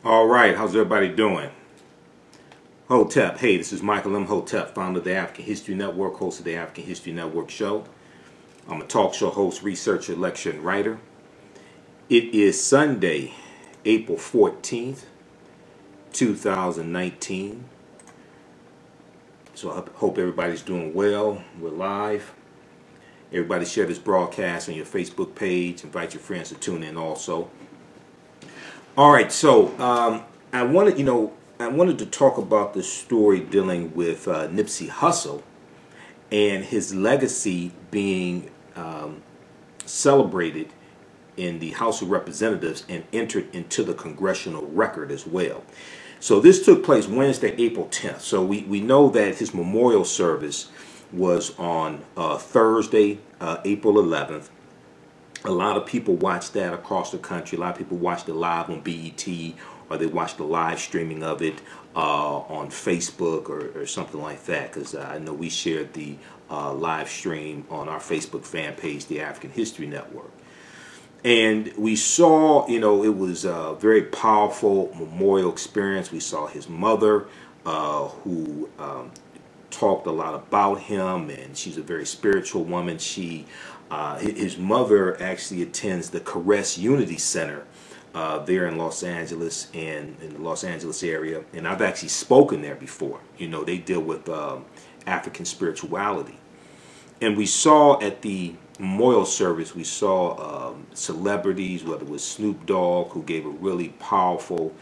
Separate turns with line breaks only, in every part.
All right, how's everybody doing? Hotep, hey, this is Michael Imhotep, founder of the African History Network, host of the African History Network show. I'm a talk show host, researcher, lecturer, and writer. It is Sunday, April 14th, 2019. So I hope everybody's doing well. We're live. Everybody share this broadcast on your Facebook page. Invite your friends to tune in also. All right, so I wanted to talk about the story dealing with Nipsey Hussle and his legacy being celebrated in the House of Representatives and entered into the Congressional Record as well. So this took place Wednesday, April 10th. So we know that his memorial service was on Thursday, April 11th. A lot of people watched that across the country. A lot of people watched it live on BET, or they watched the live streaming of it on Facebook or something like that, because I know we shared the live stream on our Facebook fan page, the African History Network. And we saw, it was a very powerful memorial experience. We saw his mother, who talked a lot about him, and she's a very spiritual woman. His mother actually attends the Caress Unity Center there in Los Angeles and in the Los Angeles area, and I've actually spoken there before. They deal with African spirituality, and we saw at the memorial service, we saw celebrities, whether it was Snoop Dogg, who gave a really powerful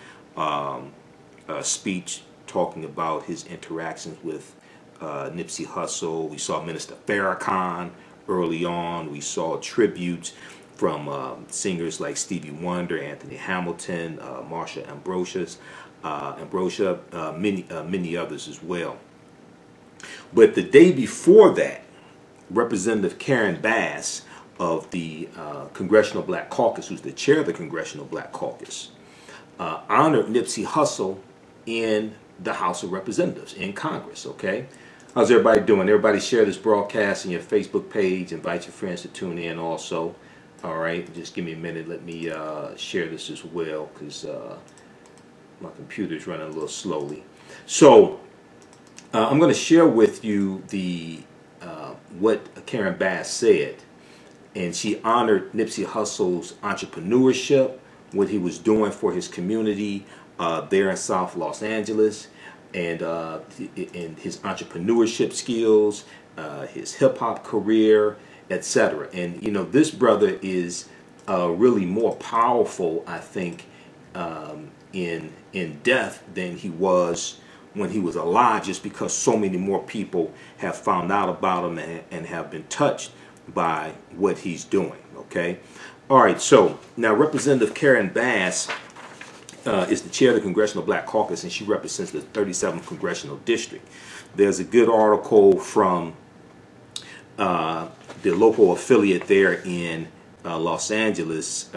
speech talking about his interactions with Nipsey Hussle. We saw Minister Farrakhan early on. We saw tributes from singers like Stevie Wonder, Anthony Hamilton, Marsha Ambrosia, many others as well. But the day before that, Representative Karen Bass of the Congressional Black Caucus, who's the chair of the Congressional Black Caucus, honored Nipsey Hussle in the House of Representatives in Congress. Okay, how's everybody doing? Everybody share this broadcast on your Facebook page. Invite your friends to tune in also. All right, just give me a minute. Let me share this as well, because my computer's running a little slowly. So I'm going to share with you the what Karen Bass said, and she honored Nipsey Hussle's entrepreneurship, what he was doing for his community there in South Los Angeles, and his entrepreneurship skills, his hip-hop career, etc. And this brother is really more powerful, I think, in death than he was when he was alive, just because so many more people have found out about him and have been touched by what he's doing. Okay, all right. So now Representative Karen Bass is the chair of the Congressional Black Caucus, and she represents the 37th Congressional District. There's a good article from the local affiliate there in Los Angeles,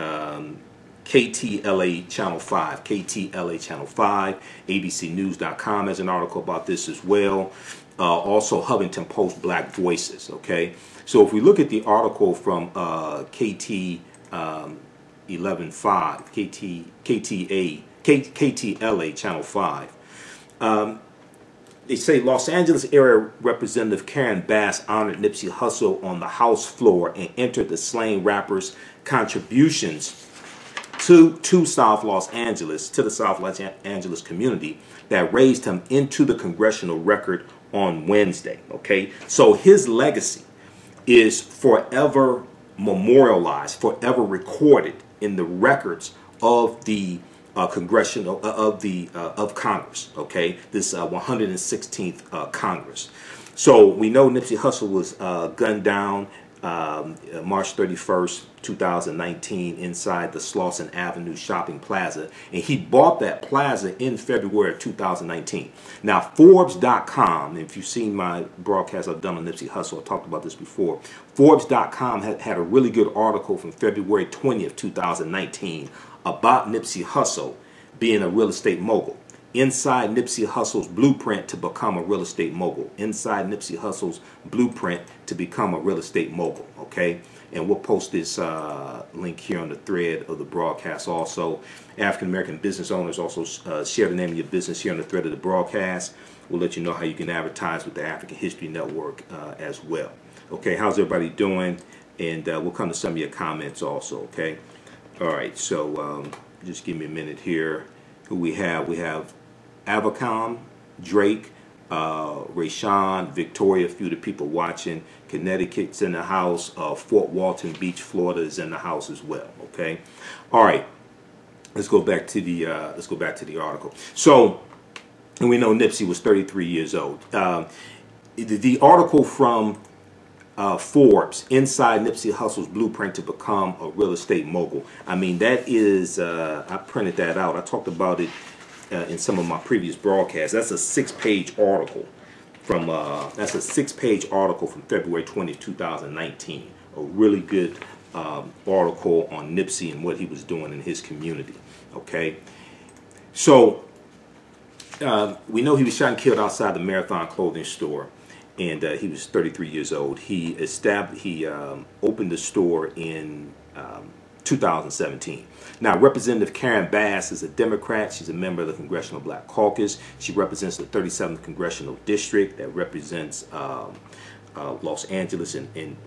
KTLA Channel 5, KTLA Channel 5, ABCnews.com has an article about this as well. Also Huffington Post Black Voices. Okay, so if we look at the article from KT 11.5, KTLA Channel 5, they say Los Angeles area Representative Karen Bass honored Nipsey Hussle on the House floor and entered the slain rapper's contributions to South Los Angeles, to the South Los Angeles community, that raised him into the Congressional Record on Wednesday. Okay, so his legacy is forever memorialized, forever recorded in the records of the congressional of Congress. Okay, this 116th Congress. So we know Nipsey Hussle was gunned down March 31st, 2019, inside the Slauson Avenue Shopping Plaza, and he bought that plaza in February of 2019. Now, Forbes.com, if you've seen my broadcast I've done on Nipsey Hussle, I talked about this before. Forbes.com had a really good article from February 20th, 2019 about Nipsey Hussle being a real estate mogul. Inside Nipsey Hussle's blueprint to become a real estate mogul. Inside Nipsey Hussle's blueprint to become a real estate mogul. Okay, and we'll post this link here on the thread of the broadcast also. African American business owners, also share the name of your business here on the thread of the broadcast. We'll let you know how you can advertise with the African History Network as well. Okay, how's everybody doing? And we'll come to some of your comments also, okay? All right, so just give me a minute here. Who we have? We have Avacom, Drake, Rayshawn, Victoria, a few of the people watching. Connecticut's in the house. Fort Walton Beach, Florida is in the house as well, okay? All right, let's go back to the article. So, and we know Nipsey was 33 years old. The article from Forbes, Inside Nipsey Hussle's Blueprint to Become a Real Estate Mogul. I mean, that is, I printed that out. I talked about it in some of my previous broadcasts. That's a 6-page article from, February 20, 2019. A really good article on Nipsey and what he was doing in his community. Okay, so we know he was shot and killed outside the Marathon clothing store. And he was 33 years old. He opened the store in 2017. Now, Representative Karen Bass is a Democrat. She's a member of the Congressional Black Caucus. She represents the 37th Congressional District that represents Los Angeles, and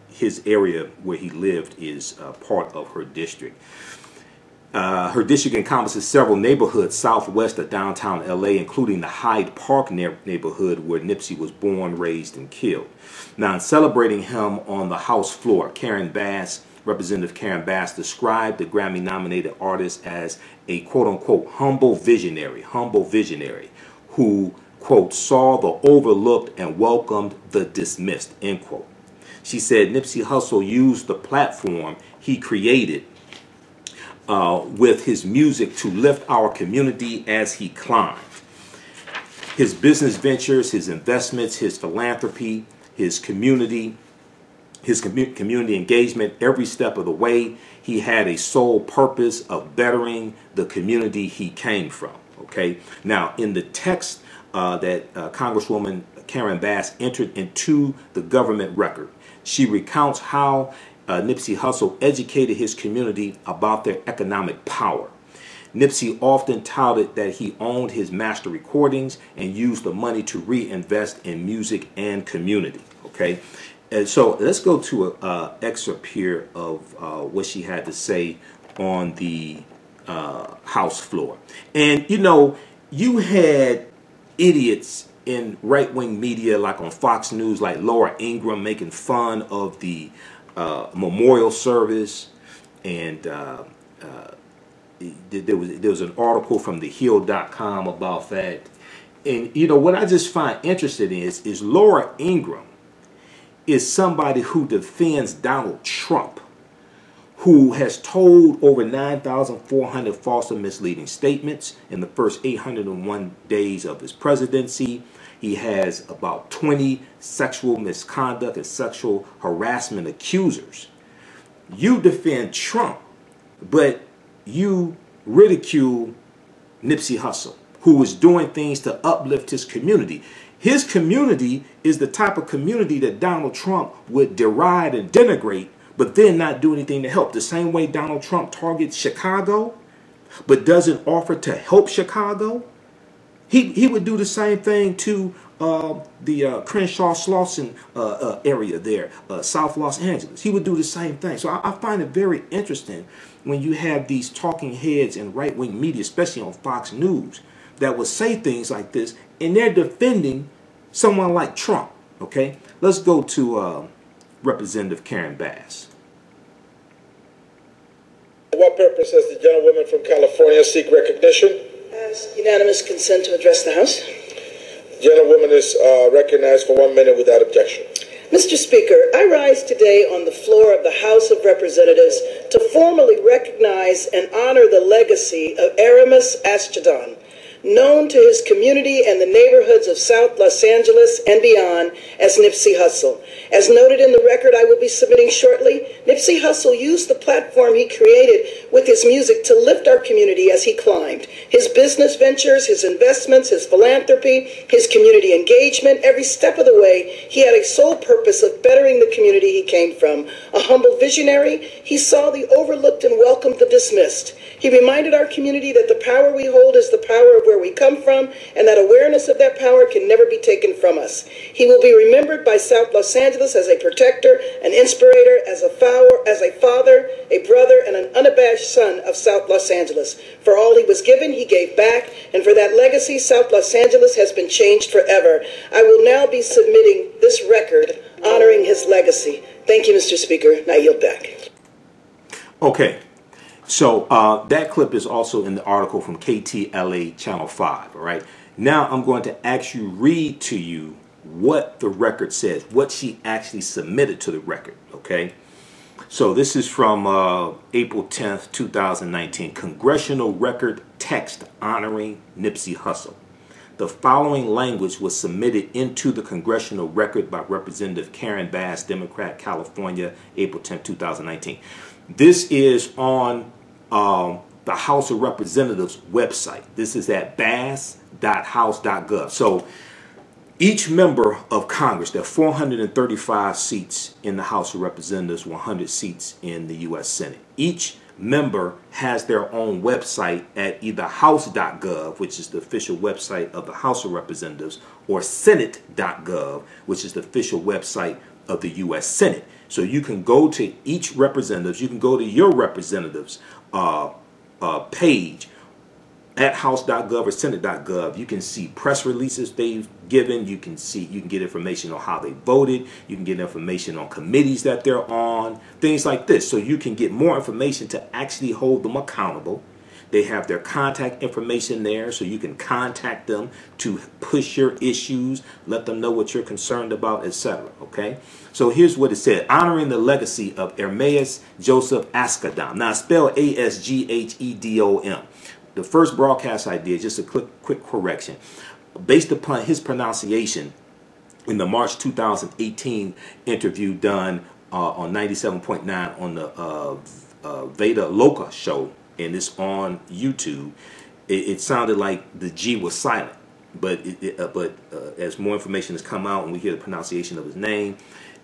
his area where he lived is part of her district. Her district encompasses several neighborhoods southwest of downtown LA, including the Hyde Park neighborhood where Nipsey was born, raised, and killed. Now, in celebrating him on the House floor, Representative Karen Bass described the Grammy-nominated artist as a quote-unquote humble visionary who, quote, saw the overlooked and welcomed the dismissed, end quote. She said Nipsey Hussle used the platform he created with his music to lift our community as he climbed. His business ventures, his investments, his philanthropy, his community engagement, every step of the way, he had a sole purpose of bettering the community he came from. Okay. Now, in the text that Congresswoman Karen Bass entered into the government record, she recounts how Nipsey Hussle educated his community about their economic power. Nipsey often touted that he owned his master recordings and used the money to reinvest in music and community. Okay, and so let's go to an excerpt here of what she had to say on the House floor. And you know, you had idiots in right-wing media like on Fox News, like Laura Ingraham, making fun of the memorial service, and there was an article from thehill.com about that. And you know what I just find interesting is Laura Ingraham is somebody who defends Donald Trump, who has told over 9,400 false and misleading statements in the first 801 days of his presidency. He has about 20 sexual misconduct and sexual harassment accusers. You defend Trump, but you ridicule Nipsey Hussle, who is doing things to uplift his community. His community is the type of community that Donald Trump would deride and denigrate, but then not do anything to help. The same way Donald Trump targets Chicago, but doesn't offer to help Chicago. He would do the same thing to the Crenshaw-Slauson area there, South Los Angeles. He would do the same thing. So I find it very interesting when you have these talking heads in right-wing media, especially on Fox News, that will say things like this, and they're defending someone like Trump. Okay, let's go to Representative Karen Bass.
For what purpose does the gentlewoman from California seek recognition?
Unanimous consent to address the House.
The gentlewoman is recognized for 1 minute without objection.
Mr. Speaker, I rise today on the floor of the House of Representatives to formally recognize and honor the legacy of Aramis Aschadon, known to his community and the neighborhoods of South Los Angeles and beyond as Nipsey Hussle. As noted in the record I will be submitting shortly, Nipsey Hussle used the platform he created with his music to lift our community as he climbed. His business ventures, his investments, his philanthropy, his community engagement, every step of the way, he had a sole purpose of bettering the community he came from. A humble visionary, he saw the overlooked and welcomed the dismissed. He reminded our community that the power we hold is the power of where we come from, and that awareness of that power can never be taken from us. He will be remembered by South Los Angeles as a protector, an inspirator, as a father, a brother, and an unabashed son of South Los Angeles. For all he was given, he gave back, and for that legacy, South Los Angeles has been changed forever. I will now be submitting this record honoring his legacy. Thank you, Mr. Speaker. Now yield back.
Okay. So that clip is also in the article from KTLA Channel 5, all right? Now I'm going to actually read to you what the record says, what she actually submitted to the record, okay? So this is from April 10th, 2019, Congressional Record Text Honoring Nipsey Hussle. The following language was submitted into the Congressional Record by Representative Karen Bass, Democrat, California, April 10th, 2019. This is on the House of Representatives website. This is at bass.house.gov. So each member of Congress, there are 435 seats in the House of Representatives, 100 seats in the U.S. Senate. Each member has their own website at either house.gov, which is the official website of the House of Representatives, or senate.gov, which is the official website of the U.S. Senate. So you can go to each representative, you can go to your representative's page at house.gov or senate.gov. You can see press releases they've given. You can get information on how they voted. You can get information on committees that they're on, things like this. So you can get more information to actually hold them accountable. They have their contact information there, so you can contact them to push your issues, let them know what you're concerned about, etc. Okay? So here's what it said. Honoring the legacy of Ermias Joseph Asghedom. Now, spell A-S-G-H-E-D-O-M. The first broadcast I did, just a quick correction. Based upon his pronunciation in the March 2018 interview done on 97.9 on the Veda Loca show, and it's on YouTube, it sounded like the G was silent. But as more information has come out and we hear the pronunciation of his name,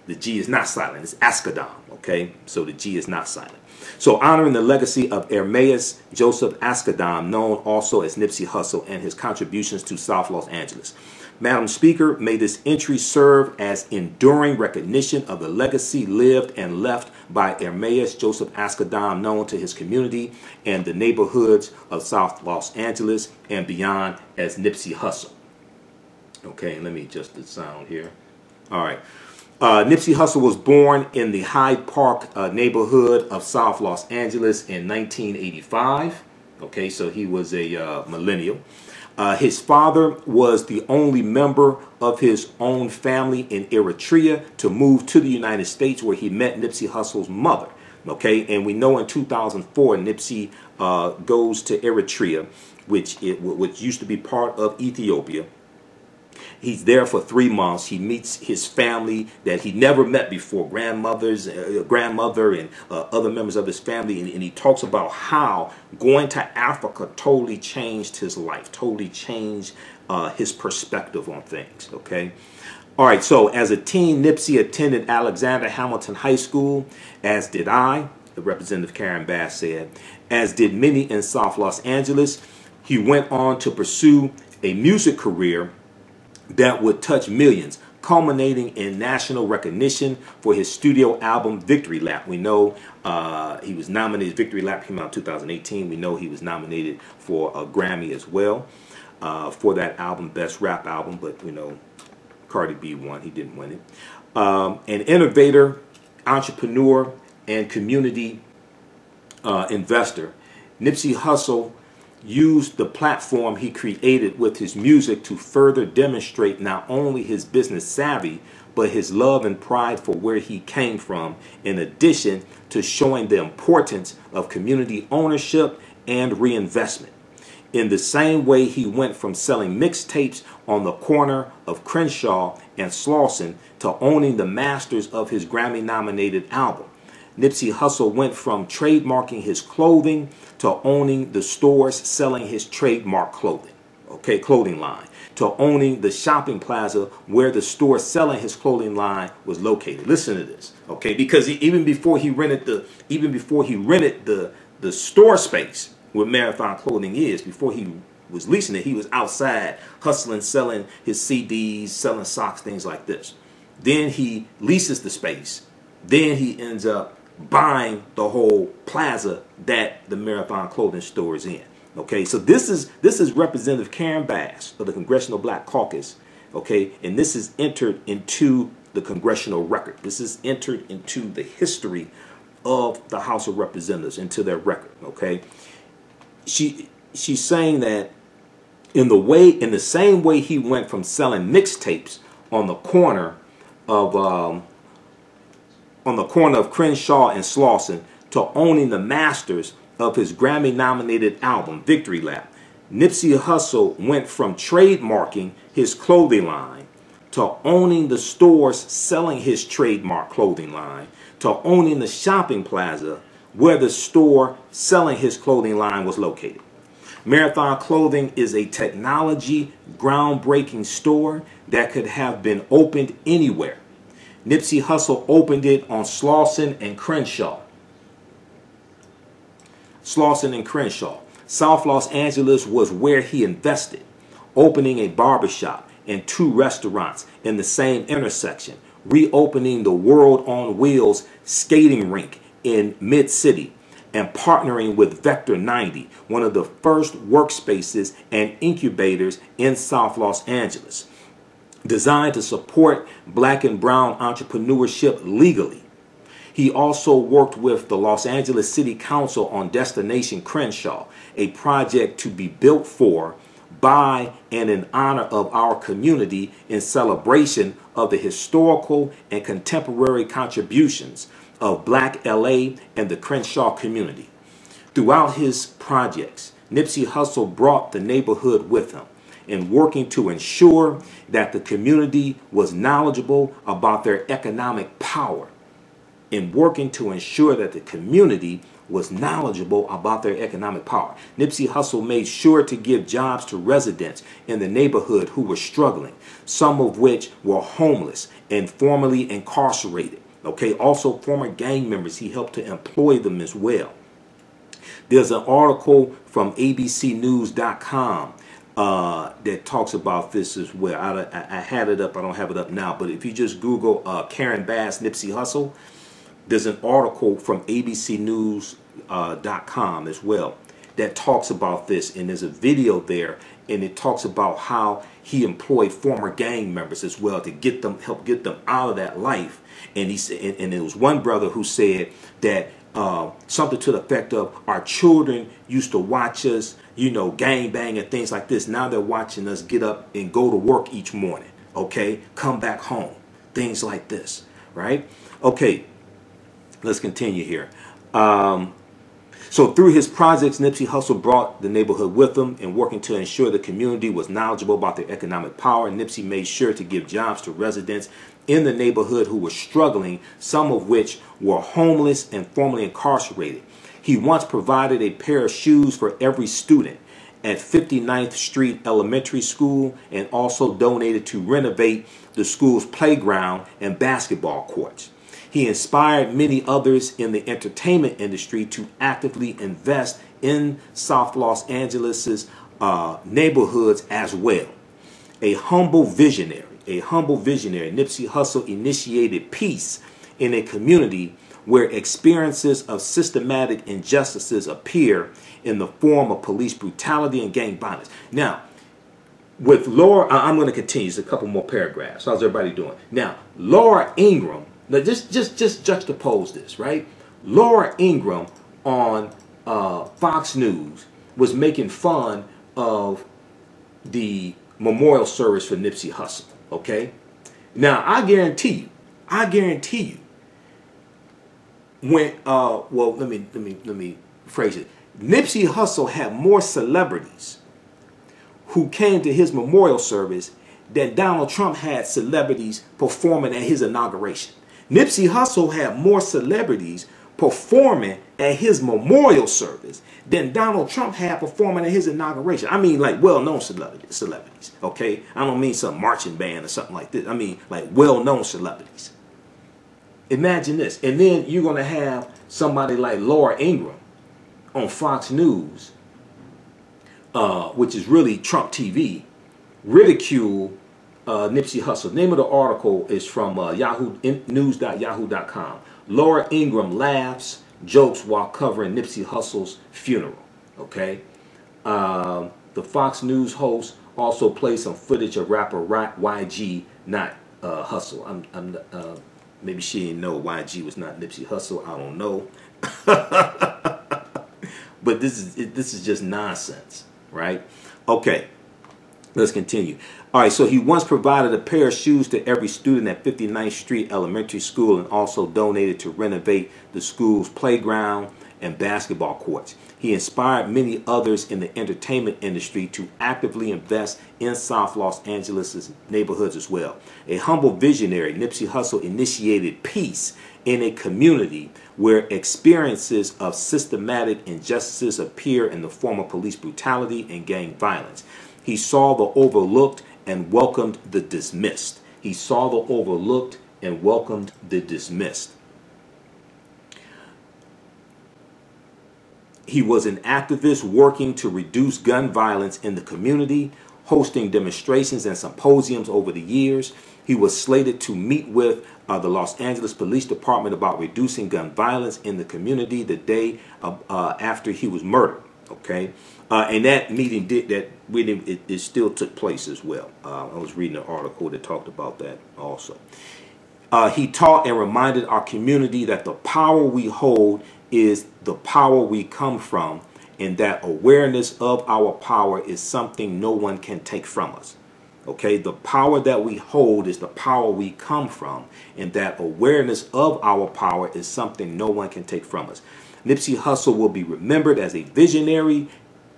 the G is not silent. It's Asghedom, okay? So the G is not silent. So honoring the legacy of Ermias Joseph Asghedom, known also as Nipsey Hussle, and his contributions to South Los Angeles. Madam Speaker, may this entry serve as enduring recognition of the legacy lived and left by Ermias Joseph Asghedom, known to his community and the neighborhoods of South Los Angeles and beyond as Nipsey Hussle. Okay, let me adjust the sound here. All right. Nipsey Hussle was born in the Hyde Park neighborhood of South Los Angeles in 1985. Okay, so he was a millennial. His father was the only member of his own family in Eritrea to move to the United States, where he met Nipsey Hussle's mother. Okay, and we know in 2004 Nipsey goes to Eritrea, which used to be part of Ethiopia. He's there for 3 months. He meets his family that he never met before, grandmother and other members of his family. And he talks about how going to Africa totally changed his life, totally changed his perspective on things. Okay. All right. So as a teen, Nipsey attended Alexander Hamilton High School, as did I, the Representative Karen Bass said, as did many in South Los Angeles. He went on to pursue a music career that would touch millions, culminating in national recognition for his studio album Victory Lap. We know he was nominated. Victory Lap came out in 2018. We know he was nominated for a Grammy as well for that album, Best Rap Album, but we know Cardi B won. He didn't win it. An innovator, entrepreneur, and community investor, Nipsey Hussle used the platform he created with his music to further demonstrate not only his business savvy, but his love and pride for where he came from, in addition to showing the importance of community ownership and reinvestment. in the same way he went from selling mixtapes on the corner of Crenshaw and Slauson to owning the masters of his Grammy-nominated album. Nipsey Hussle went from trademarking his clothing to owning the stores selling his trademark clothing, okay, clothing line, to owning the shopping plaza where the store selling his clothing line was located. Listen to this, okay? Because even before he rented the store space where Marathon Clothing is, before he was leasing it, he was outside hustling, selling his CDs, selling socks, things like this. Then he leases the space. Then he ends up buying the whole plaza that the Marathon Clothing store is in. Okay, so this is Representative Karen Bass of the Congressional Black Caucus. Okay, and this is entered into the congressional record. This is entered into the history of the House of Representatives, into their record. Okay, she's saying that in the same way he went from selling mixtapes on the corner of Crenshaw and Slauson to owning the masters of his Grammy-nominated album, Victory Lap, Nipsey Hussle went from trademarking his clothing line to owning the stores selling his trademark clothing line to owning the shopping plaza where the store selling his clothing line was located. Marathon Clothing is a technology groundbreaking store that could have been opened anywhere. Nipsey Hussle opened it on Slauson and Crenshaw. South Los Angeles was where he invested, opening a barbershop and 2 restaurants in the same intersection, reopening the World on Wheels skating rink in Mid-City, and partnering with Vector 90, one of the first workspaces and incubators in South Los Angeles, designed to support black and brown entrepreneurship legally. He also worked with the Los Angeles City Council on Destination Crenshaw, a project to be built for, by, and in honor of our community in celebration of the historical and contemporary contributions of Black LA and the Crenshaw community. Throughout his projects, Nipsey Hussle brought the neighborhood with him in working to ensure that the community was knowledgeable about their economic power. Nipsey Hussle made sure to give jobs to residents in the neighborhood who were struggling, some of which were homeless and formerly incarcerated. Okay, also former gang members, he helped to employ them as well. There's an article from abcnews.com that talks about this as well. I had it up, I don't have it up now, but if you just Google Karen Bass, Nipsey Hussle, there's an article from abcnews.com as well that talks about this, and there's a video there, and it talks about how he employed former gang members as well to help get them out of that life. And he said, and there was one brother who said that something to the effect of, our children used to watch us, gang bang and things like this. Now they're watching us get up and go to work each morning. Okay, come back home, things like this, right? Okay, let's continue here. So through his projects, Nipsey Hussle brought the neighborhood with him in working to ensure the community was knowledgeable about their economic power. Nipsey made sure to give jobs to residents in the neighborhood who were struggling, some of which were homeless and formerly incarcerated. He once provided a pair of shoes for every student at 59th Street Elementary School, and also donated to renovate the school's playground and basketball courts. He inspired many others in the entertainment industry to actively invest in South Los Angeles's neighborhoods as well. A humble visionary, Nipsey Hussle initiated peace in a community where experiences of systematic injustices appear in the form of police brutality and gang violence. Now, with Laura, I'm going to continue. Just a couple more paragraphs. How's everybody doing? Now, Laura Ingraham. Now, just juxtapose this, right? Laura Ingraham on Fox News was making fun of the memorial service for Nipsey Hussle. Okay. Now, I guarantee you, when well, let me phrase it. Nipsey Hussle had more celebrities who came to his memorial service than Donald Trump had celebrities performing at his inauguration. Nipsey Hussle had more celebrities performing at his memorial service than Donald Trump had performing at his inauguration. I mean, like well-known celebrities, okay? I don't mean some marching band or something like this. I mean, like well-known celebrities. Imagine this. And then you're going to have somebody like Laura Ingraham on Fox News, which is really Trump TV, ridicule Nipsey Hussle. Name of the article is from news.yahoo.com. Laura Ingraham laughs, jokes while covering Nipsey Hussle's funeral. Okay, the Fox News host also played some footage of rapper YG, not Hussle. Maybe she didn't know YG was not Nipsey Hussle. I don't know, but this is just nonsense, right? Okay, let's continue. All right, so he once provided a pair of shoes to every student at 59th Street Elementary School and also donated to renovate the school's playground and basketball courts. He inspired many others in the entertainment industry to actively invest in South Los Angeles' neighborhoods as well. A humble visionary, Nipsey Hussle initiated peace in a community where experiences of systematic injustices appear in the form of police brutality and gang violence. He saw the overlooked and welcomed the dismissed. He saw the overlooked and welcomed the dismissed. He was an activist working to reduce gun violence in the community, hosting demonstrations and symposiums over the years. He was slated to meet with the Los Angeles Police Department about reducing gun violence in the community the day after he was murdered. Okay, and that meeting it still took place as well. I was reading an article that talked about that also. He taught and reminded our community that the power we hold is the power we come from, and that awareness of our power is something no one can take from us. Okay, the power that we hold is the power we come from, and that awareness of our power is something no one can take from us. Nipsey Hussle will be remembered as a visionary,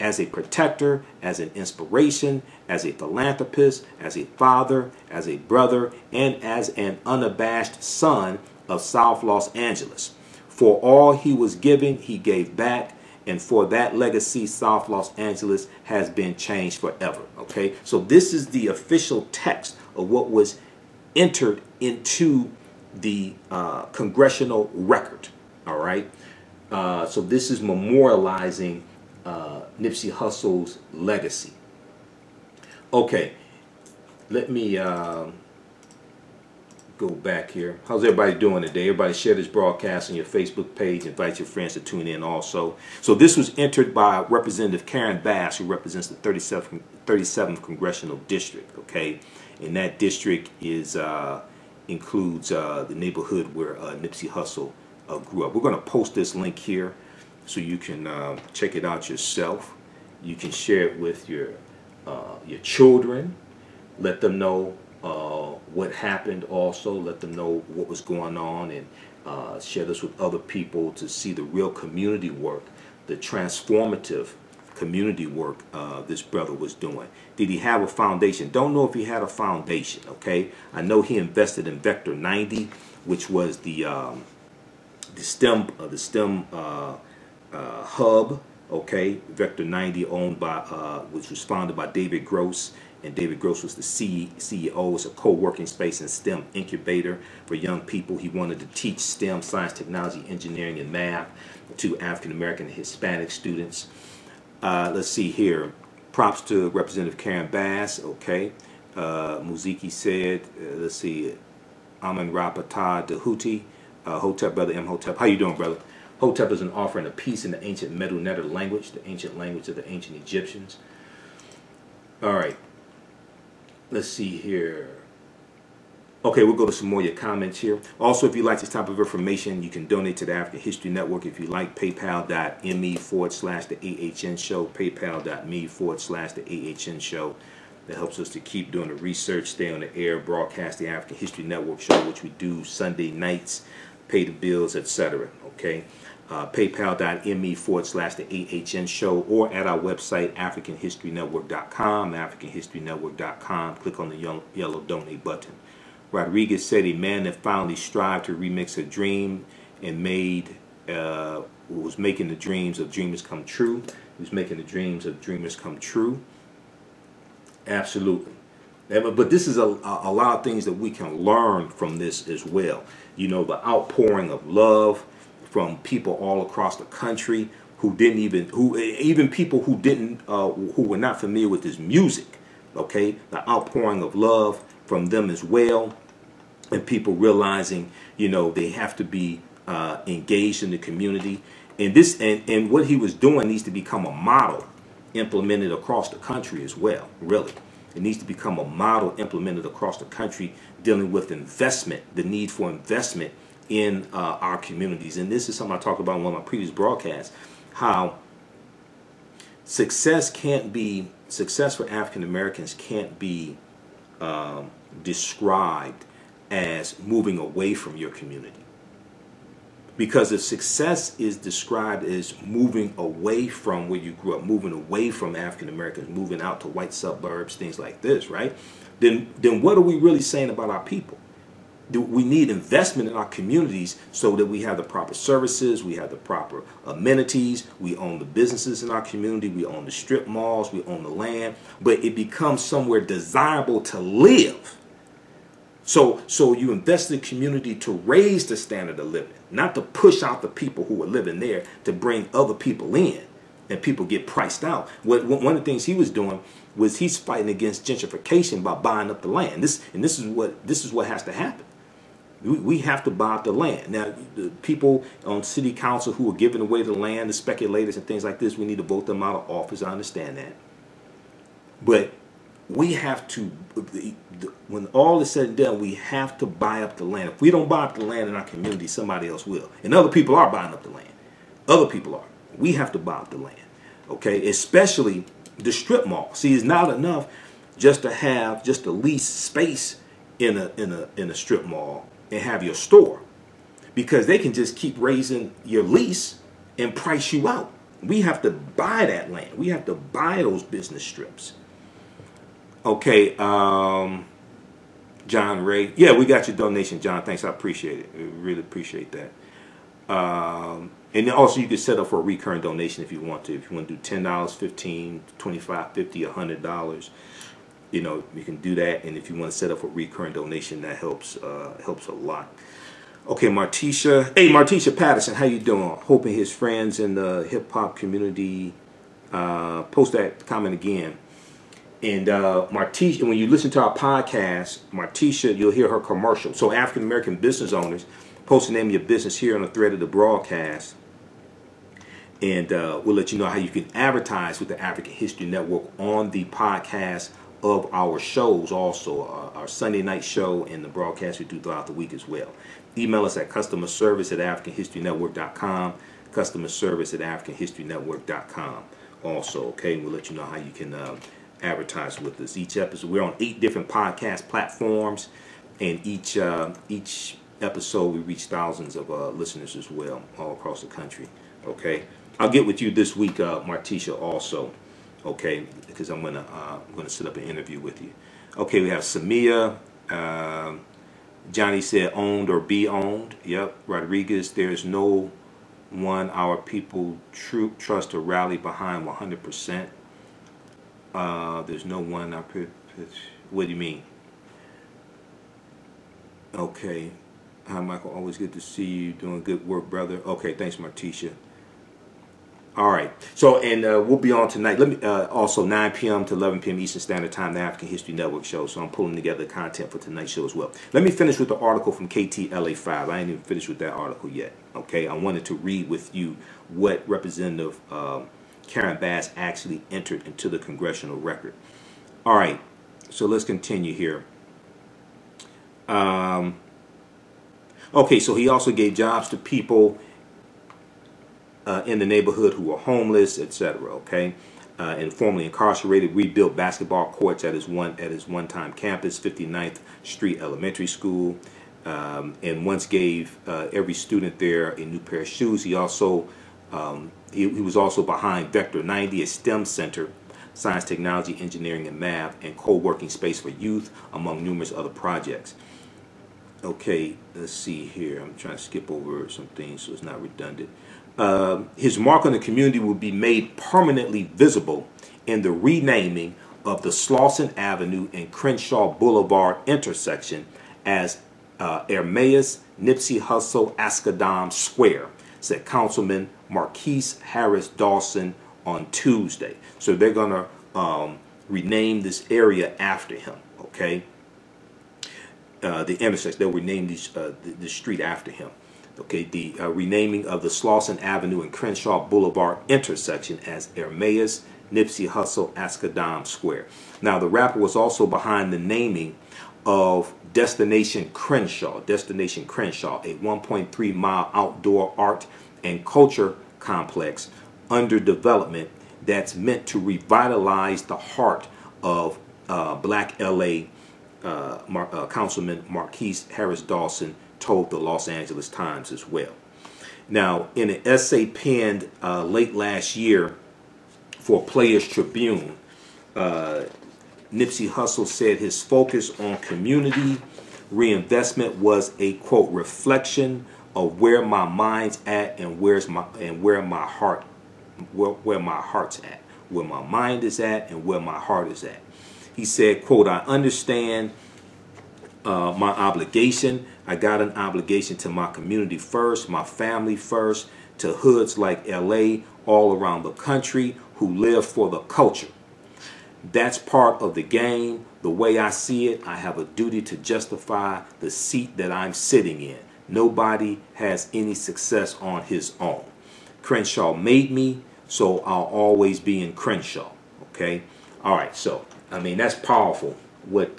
as a protector, as an inspiration, as a philanthropist, as a father, as a brother, and as an unabashed son of South Los Angeles. For all he was giving, he gave back. And for that legacy, South Los Angeles has been changed forever. Okay, so this is the official text of what was entered into the congressional record. All right, so this is memorializing Nipsey Hussle's legacy. Okay, let me go back here. How's everybody doing today? Everybody share this broadcast on your Facebook page. Invite your friends to tune in also. So this was entered by Representative Karen Bass, who represents the 37th Congressional District. Okay, and that district is includes the neighborhood where Nipsey Hussle grew up. We're going to post this link here so you can check it out yourself. You can share it with your children. Let them know what happened also. Let them know what was going on, and share this with other people to see the real community work, the transformative community work this brother was doing. Did he have a foundation? Don't know if he had a foundation. Okay, I know he invested in Vector 90, which was the STEM hub. Okay, Vector 90 owned by which was founded by David Gross. And David Gross was the CEO. It's a co-working space and STEM incubator for young people. He wanted to teach STEM, science, technology, engineering, and math to African American and Hispanic students. Let's see here. Props to Representative Karen Bass. Okay. Muziki said, let's see, Amen Rapata Dahuti. Hotep, brother Imhotep. How you doing, brother? Hotep is an offering of peace in the ancient Medu Neter language, the ancient language of the ancient Egyptians. All right. Let's see here. Okay, we'll go to some more of your comments here. Also, if you like this type of information, you can donate to the African History Network if you like. PayPal.me/the AHN show. PayPal.me/the AHN show. That helps us to keep doing the research, stay on the air, broadcast the African History Network show, which we do Sunday nights, pay the bills, etc. Okay. PayPal.me/the AHN show, or at our website, AfricanHistoryNetwork.com, AfricanHistoryNetwork.com. Click on the yellow donate button. Rodriguez said a man that finally strived to remix a dream and was making the dreams of dreamers come true. He was making the dreams of dreamers come true. Absolutely. But this is a lot of things that we can learn from this as well. You know, the outpouring of love from people all across the country who people who were not familiar with his music. Okay, the outpouring of love from them as well, and people realizing, you know, they have to be engaged in the community, and and what he was doing needs to become a model implemented across the country as well. Really, it needs to become a model implemented across the country, dealing with investment, the need for investment in our communities. And this is something I talked about in one of my previous broadcasts, how success for African Americans can't be described as moving away from your community. Because if success is described as moving away from where you grew up, moving away from African Americans, moving out to white suburbs, things like this, right? Then what are we really saying about our people? We need investment in our communities so that we have the proper services, we have the proper amenities, we own the businesses in our community, we own the strip malls, we own the land, but it becomes somewhere desirable to live. So you invest in the community to raise the standard of living, not to push out the people who are living there, to bring other people in, and people get priced out. One of the things he was doing was he's fighting against gentrification by buying up the land. This is what has to happen. We have to buy up the land. Now, the people on city council who are giving away the land, the speculators and things like this, we need to vote them out of office. I understand that. But we have to, when all is said and done, we have to buy up the land. If we don't buy up the land in our community, somebody else will. And other people are buying up the land. Other people are. We have to buy up the land. Okay? Especially the strip mall. See, it's not enough just to lease space in a strip mall and have your store, because they can just keep raising your lease and price you out. We have to buy that land. We have to buy those business strips. Okay, John Ray. Yeah, we got your donation, John. Thanks, I appreciate it. I really appreciate that. And then also you can set up for a recurring donation if you want to. If you want to do $10, $15, $25, $50, $100. You know, you can do that, and if you want to set up a recurring donation, that helps a lot. Okay, Martisha. Hey, Martisha Patterson, how you doing? Hoping his friends in the hip hop community post that comment again. And Martisha, when you listen to our podcast, Martisha, you'll hear her commercial. So African American business owners, post the name of your business here on the thread of the broadcast, and we'll let you know how you can advertise with the African History Network on the podcast of our shows, also our Sunday night show and the broadcast we do throughout the week as well. Email us at customerservice@AfricanHistoryNetwork.com, customerservice@AfricanHistoryNetwork.com. Also, okay, we'll let you know how you can advertise with us. Each episode, we're on 8 different podcast platforms, and each episode we reach thousands of listeners as well, all across the country. Okay, I'll get with you this week, Martisha, also. Okay, because I'm gonna set up an interview with you. Okay, we have Samia. Johnny said owned or be owned. Yep. Rodriguez, there's no one our people trust or rally behind 100%. There's no one our people. What do you mean? Okay. Hi, Michael. Always good to see you doing good work, brother. Okay, thanks, Martisha. All right. So, and we'll be on tonight. Let me also 9 p.m. to 11 p.m. Eastern Standard Time, the African History Network show. So I'm pulling together content for tonight's show as well. Let me finish with the article from KTLA5. I ain't even finished with that article yet. Okay. I wanted to read with you what Representative Karen Bass actually entered into the congressional record. All right. So let's continue here. Okay. So he also gave jobs to people in the neighborhood who were homeless, etc. Okay, and formerly incarcerated. Rebuilt basketball courts at his one-time campus, 59th Street Elementary School. and once gave every student there a new pair of shoes. He also he was also behind Vector 90, a STEM center, science, technology, engineering, and math, and co-working space for youth, among numerous other projects. Okay, let's see here. I'm trying to skip over some things so it's not redundant. His mark on the community will be made permanently visible in the renaming of the Slauson Avenue and Crenshaw Boulevard intersection as Ermias Nipsey Hussle Ascadam Square, said Councilman Marquise Harris Dawson on Tuesday. So they're going to rename this area after him, okay? The intersection, they'll rename the street after him. Okay, the renaming of the Slauson Avenue and Crenshaw Boulevard intersection as Ermias Nipsey Hussle Ascadam Square. Now, the rapper was also behind the naming of Destination Crenshaw, a 1.3-mile outdoor art and culture complex under development that's meant to revitalize the heart of Black LA. Councilman Marquise Harris Dawson told the Los Angeles Times as well. Now, in an essay penned late last year for Players Tribune, Nipsey Hussle said his focus on community reinvestment was a, quote, reflection of where my mind's at and where my heart's at, where my mind is at and where my heart is at. He said, quote, I understand my obligation. I got an obligation to my community first, my family first, to hoods like LA, all around the country who live for the culture. That's part of the game. The way I see it, I have a duty to justify the seat that I'm sitting in. Nobody has any success on his own. Crenshaw made me, so I'll always be in Crenshaw. Okay? All right, so I mean, that's powerful, what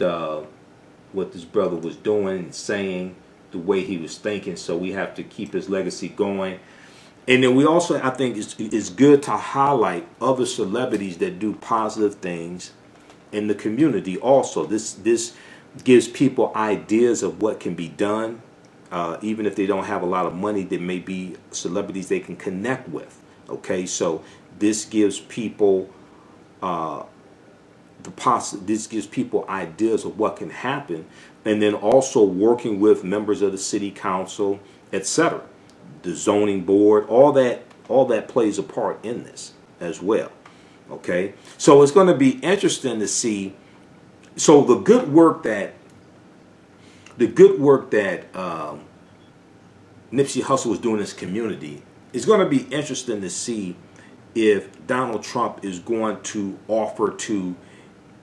this brother was doing and saying, the way he was thinking. So we have to keep his legacy going. And then we also, I think, it's good to highlight other celebrities that do positive things in the community also. This gives people ideas of what can be done. Even if they don't have a lot of money, there may be celebrities they can connect with. Okay, so this gives people this gives people ideas of what can happen, and then also working with members of the city council, etc., the zoning board, all that plays a part in this as well. Okay, so it's going to be interesting to see. So the good work that Nipsey Hussle was doing in his community, it's going to be interesting to see if Donald Trump is going to offer to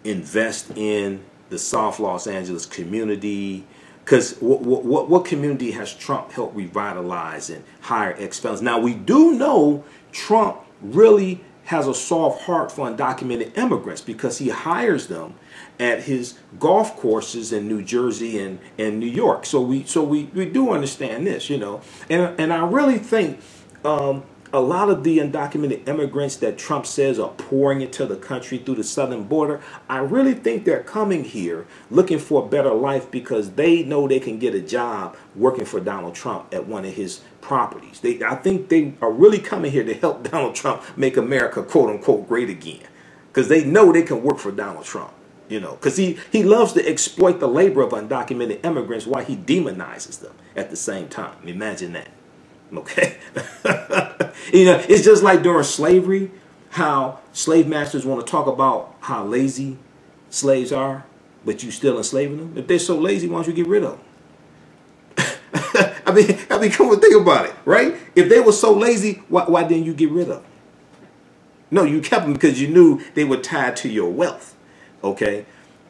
invest in the South Los Angeles community. Because what community has Trump helped revitalize and hire ex-felons? Now, we do know Trump really has a soft heart for undocumented immigrants because he hires them at his golf courses in New Jersey and New York. So we do understand this, you know. And I really think a lot of the undocumented immigrants that Trump says are pouring into the country through the southern border, I really think they're coming here looking for a better life because they know they can get a job working for Donald Trump at one of his properties. I think they are really coming here to help Donald Trump make America, quote unquote, great again, because they know they can work for Donald Trump, you know, because he loves to exploit the labor of undocumented immigrants while he demonizes them at the same time. Imagine that. Okay. You know, it's just like during slavery, how slave masters want to talk about how lazy slaves are, but you still enslaving them. If they're so lazy, why don't you get rid of them? I mean, come and think about it, right? If they were so lazy, why didn't you get rid of them? No, you kept them because you knew they were tied to your wealth. Okay,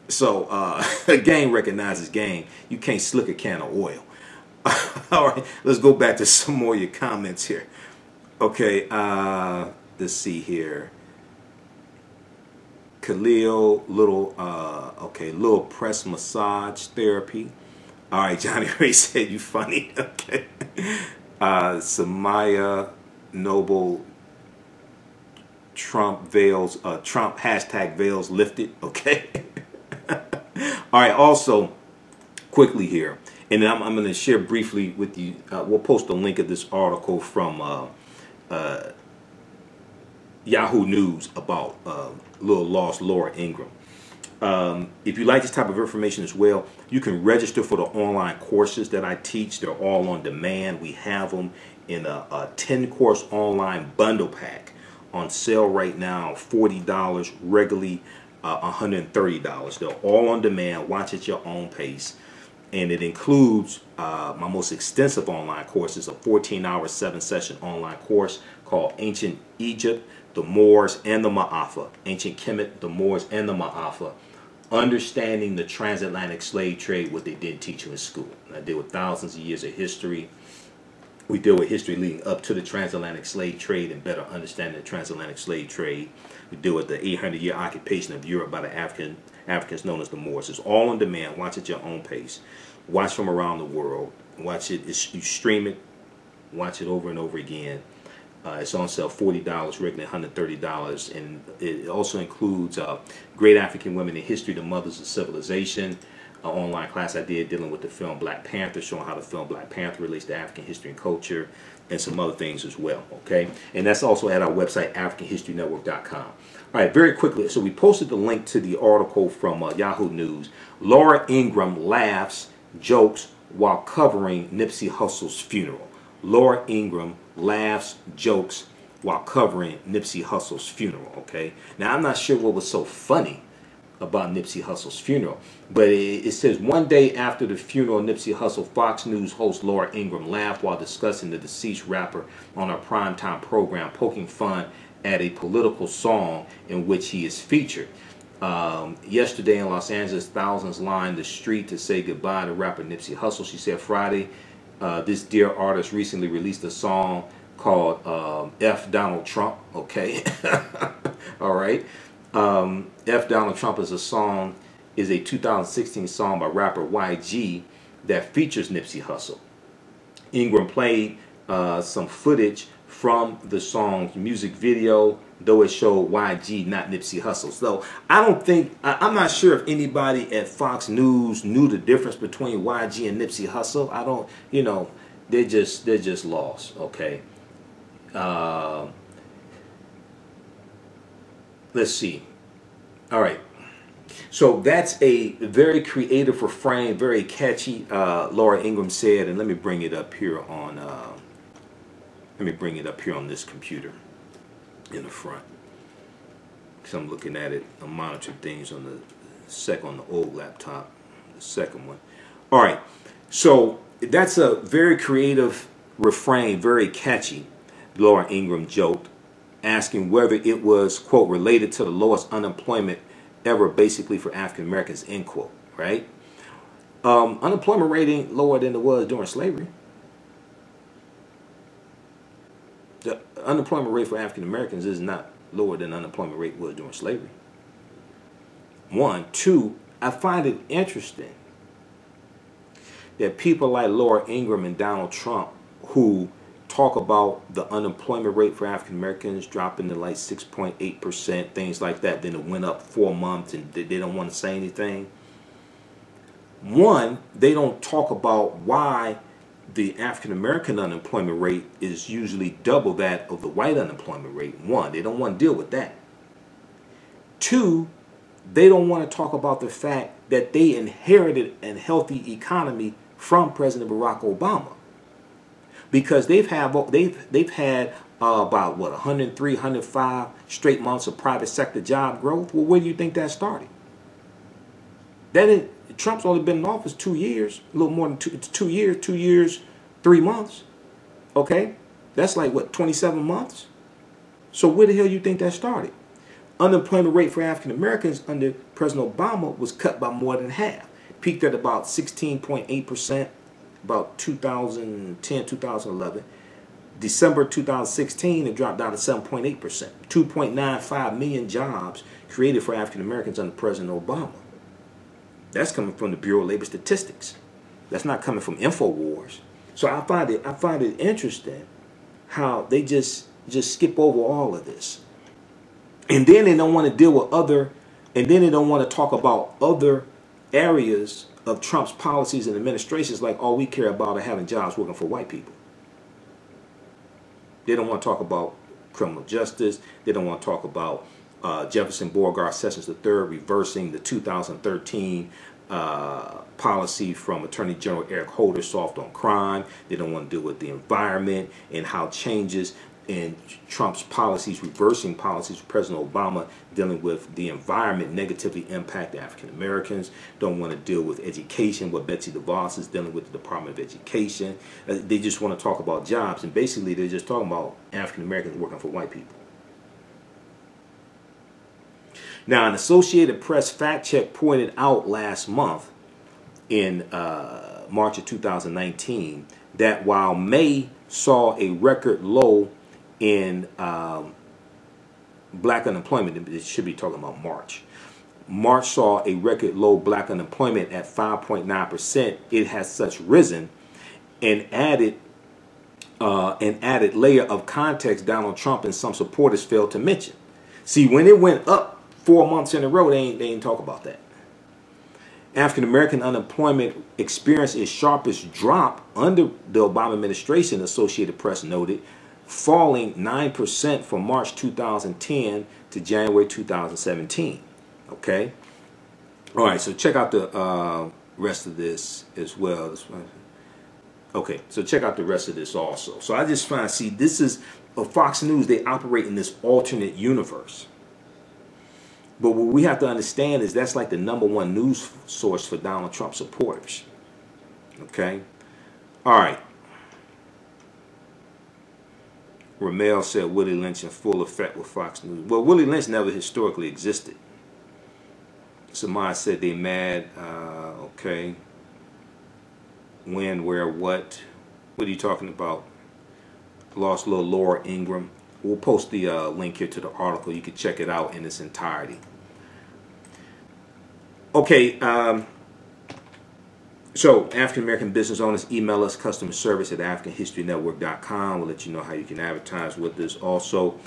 so game recognizes game. You can't slick a can of oil. All right, let's go back to some more of your comments here. Okay, let's see here. Khalil, little press massage therapy. All right, Johnny Ray said you funny. Okay. Samaya Noble, Trump veils, Trump hashtag veils lifted. Okay. All right, also, quickly here. And then I'm going to share briefly with you. We'll post a link of this article from Yahoo News about little lost Laura Ingraham. If you like this type of information as well, you can register for the online courses that I teach. They're all on demand. We have them in a 10-course online bundle pack on sale right now, $40, regularly $130. They're all on demand. Watch at your own pace. And it includes my most extensive online courses, a 14-hour, 7-session online course called Ancient Egypt, the Moors, and the Ma'afa. Ancient Kemet, the Moors, and the Ma'afa. Understanding the transatlantic slave trade, what they didn't teach you in school. I deal with thousands of years of history. We deal with history leading up to the transatlantic slave trade and better understanding the transatlantic slave trade. We deal with the 800-year occupation of Europe by the Africans known as the Moors. It's all on demand. Watch at your own pace. Watch from around the world. Watch it. You stream it. Watch it over and over again. It's on sale, $40, regularly $130, and it also includes Great African Women in History, the Mothers of Civilization, an online class I did dealing with the film Black Panther, showing how the film Black Panther relates to African history and culture, and some other things as well, okay? And that's also at our website, AfricanHistoryNetwork.com. All right, very quickly, so we posted the link to the article from Yahoo News. Laura Ingraham laughs, jokes while covering Nipsey Hussle's funeral. Laura Ingraham laughs, jokes while covering Nipsey Hussle's funeral, okay? Now, I'm not sure what was so funny about Nipsey Hussle's funeral, but it says, one day after the funeral of Nipsey Hussle, Fox News host Laura Ingraham laughed while discussing the deceased rapper on her primetime program, poking fun at a political song in which he is featured. Yesterday in Los Angeles, thousands lined the street to say goodbye to rapper Nipsey Hussle. She said Friday, this dear artist recently released a song called F Donald Trump, okay? All right. F Donald Trump is a 2016 song by rapper YG that features Nipsey Hussle. Ingraham played some footage from the song's music video, though it showed YG, not Nipsey Hussle. So I'm not sure if anybody at Fox News knew the difference between YG and Nipsey Hussle. I don't, you know, they're just lost, okay? Let's see. All right. So that's a very creative refrain, very catchy. Laura Ingraham said, and let me bring it up here on this computer in the front, because I'm looking at it. I'm monitoring things on the old laptop, the second one. All right. So that's a very creative refrain, very catchy. Laura Ingraham joked, asking whether it was, quote, related to the lowest unemployment ever, basically for African Americans, end quote, right? Unemployment rate ain't lower than it was during slavery. The unemployment rate for African Americans is not lower than the unemployment rate was during slavery. One. Two, I find it interesting that people like Laura Ingraham and Donald Trump, who talk about the unemployment rate for African Americans dropping to like 6.8%, things like that, then it went up 4 months and they don't want to say anything. One, they don't talk about why the African American unemployment rate is usually double that of the white unemployment rate. One, they don't want to deal with that. Two, they don't want to talk about the fact that they inherited a healthy economy from President Barack Obama. Because they've had about what, 103, 105 straight months of private sector job growth. Well, where do you think that started? Trump's only been in office 2 years, a little more than 2 years, 2 years, 3 months. Okay, that's like what, 27 months. So where the hell do you think that started? Unemployment rate for African Americans under President Obama was cut by more than half. Peaked at about 16.8%. About 2010, 2011. December 2016, it dropped down to 7.8%. 2.95 million jobs created for African Americans under President Obama. That's coming from the Bureau of Labor Statistics. That's not coming from InfoWars. So I find it interesting how they just skip over all of this. And then they don't want to deal with they don't want to talk about other areas of Trump's policies and administrations, like all we care about are having jobs working for white people. They don't want to talk about criminal justice. They don't want to talk about Jefferson Beauregard Sessions III reversing the 2013 policy from Attorney General Eric Holder, soft on crime. They don't want to deal with the environment and how changes in Trump's policies, reversing policies of President Obama dealing with the environment negatively impact African Americans. Don't want to deal with education, what Betsy DeVos is dealing with the Department of Education. They just want to talk about jobs, and basically they're just talking about African Americans working for white people. Now, an Associated Press fact check pointed out last month in March of 2019 that while May saw a record low in black unemployment, it should be talking about March. March saw a record low black unemployment at 5.9%. It has such risen, and added layer of context Donald Trump and some supporters failed to mention. See, when it went up 4 months in a row, they ain't talk about that. African American unemployment experienced its sharpest drop under the Obama administration, Associated Press noted, falling 9% from March 2010 to January 2017. Okay? All right, so check out the rest of this as well. Okay, so check out the rest of this also. So I just find, see, this is Fox News. They operate in this alternate universe. But what we have to understand is that's like the #1 news source for Donald Trump supporters. Okay? All right. Ramel said Willie Lynch in full effect with Fox News. Well, Willie Lynch never historically existed. Samaya said they mad. Okay. When, where, what? What are you talking about? Lost little Laura Ingram. We'll post the link here to the article. You can check it out in its entirety. Okay. So, African American business owners, email us customer service at AfricanHistoryNetwork.com. We'll let you know how you can advertise with us. Also,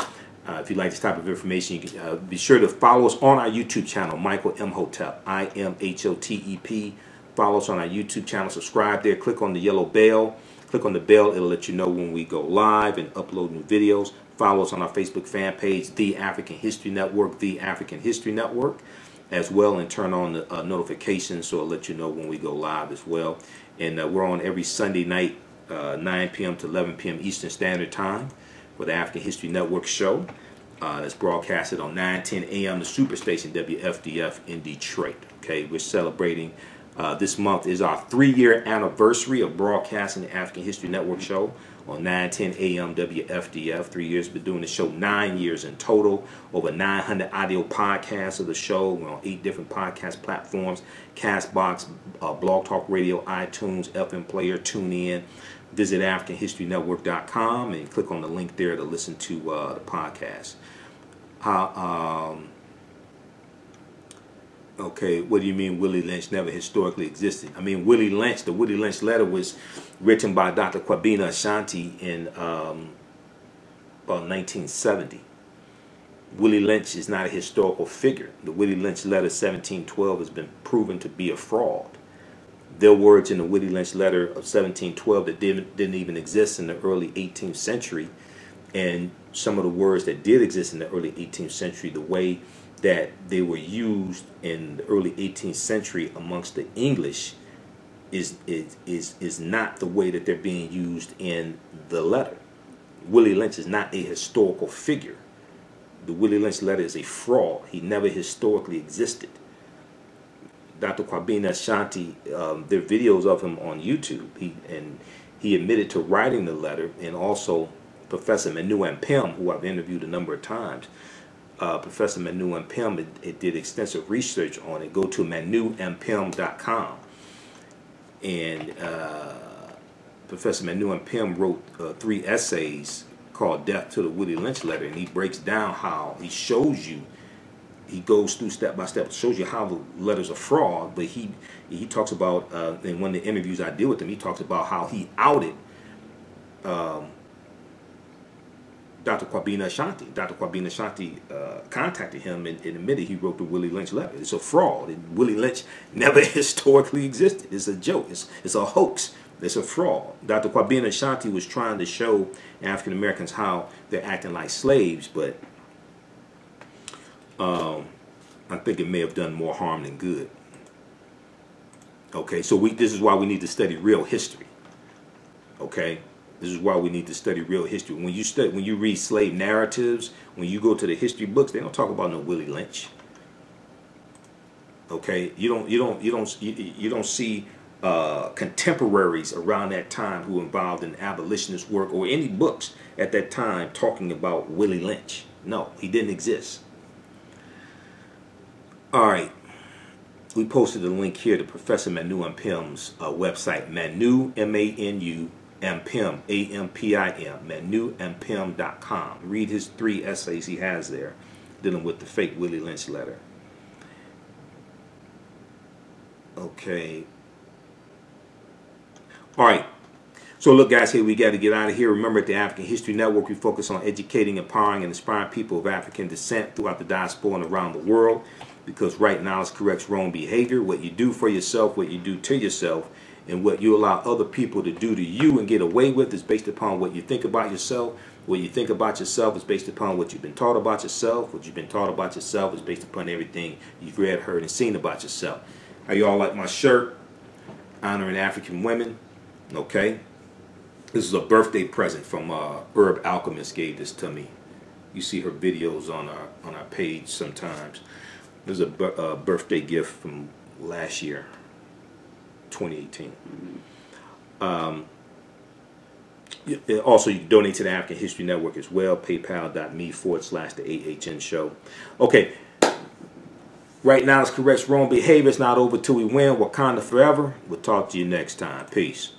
if you like this type of information, you can be sure to follow us on our YouTube channel, Michael Imhotep, IMHOTEP. Follow us on our YouTube channel. Subscribe there. Click on the yellow bell. Click on the bell. It'll let you know when we go live and upload new videos. Follow us on our Facebook fan page, The African History Network, The African History Network, as well, and turn on the notifications so it'll let you know when we go live as well. And we're on every Sunday night, 9 p.m. to 11 p.m. Eastern Standard Time for the African History Network show. That's broadcasted on 9:10 a.m. the Superstation WFDF in Detroit. Okay, we're celebrating. This month is our 3-year anniversary of broadcasting the African History Network show on 9:10 a.m. WFDF. 3 years, been doing the show 9 years in total. Over 900 audio podcasts of the show. We're on 8 different podcast platforms: Castbox, Blog Talk Radio, iTunes, FM Player, TuneIn. Visit AfricanHistoryNetwork.com and click on the link there to listen to the podcast. Okay, what do you mean Willie Lynch never historically existed? I mean, Willie Lynch, the Willie Lynch letter was written by Dr. Kwabena Ashanti in about 1970. Willie Lynch is not a historical figure. The Willie Lynch letter 1712 has been proven to be a fraud. There are words in the Willie Lynch letter of 1712 that didn't even exist in the early 18th century. And some of the words that did exist in the early 18th century, the way that they were used in the early 18th century amongst the English is not the way that they're being used in the letter. Willie Lynch is not a historical figure. The Willie Lynch letter is a fraud. He never historically existed. Dr. Kwabena Ashanti, there are videos of him on YouTube. He admitted to writing the letter, and also Professor Manu Mpem, who I've interviewed a number of times. Professor Manu Mpem it did extensive research on it. Go to manumpem.com. And Professor Manu Mpem wrote 3 essays called Death to the Willie Lynch Letter, and he breaks down how he shows you, he goes through step by step, shows you how the letters are fraud, but he talks about, in one of the interviews I did with him, he talks about how he outed Dr. Dr. Kwabena Ashanti. Dr. Kwabena Ashanti contacted him and admitted he wrote the Willie Lynch letter. It's a fraud. Willie Lynch never historically existed. It's a joke. It's a hoax. It's a fraud. Dr. Kwabena Ashanti was trying to show African Americans how they're acting like slaves, but I think it may have done more harm than good. Okay, so this is why we need to study real history. Okay, this is why we need to study real history. When you read slave narratives, when you go to the history books, they don't talk about no Willie Lynch. Okay, you don't see contemporaries around that time who were involved in abolitionist work or any books at that time talking about Willie Lynch. No, he didn't exist. All right. We posted a link here to Professor Manu Ampim's website, Manu, M-A-N-U, Ampim, A-M-P-I-M, manuampim.com. Read his 3 essays he has there dealing with the fake Willie Lynch letter. Okay. All right. So look, guys, here we got to get out of here. Remember, at the African History Network, we focus on educating, empowering, and inspiring people of African descent throughout the diaspora and around the world. Because right knowledge corrects wrong behavior. What you do for yourself, what you do to yourself, and what you allow other people to do to you and get away with is based upon what you think about yourself. What you think about yourself is based upon what you've been taught about yourself. What you've been taught about yourself is based upon everything you've read, heard, and seen about yourself. How y'all like my shirt? Honoring African women. Okay. This is a birthday present from Herb Alchemist gave this to me. You see her videos on our page sometimes. This is a birthday gift from last year, 2018. Also, you can donate to the African History Network as well. PayPal.me/the AHN show. Okay. Right now, it's corrects wrong behavior. It's not over till we win. Wakanda forever. We'll talk to you next time. Peace.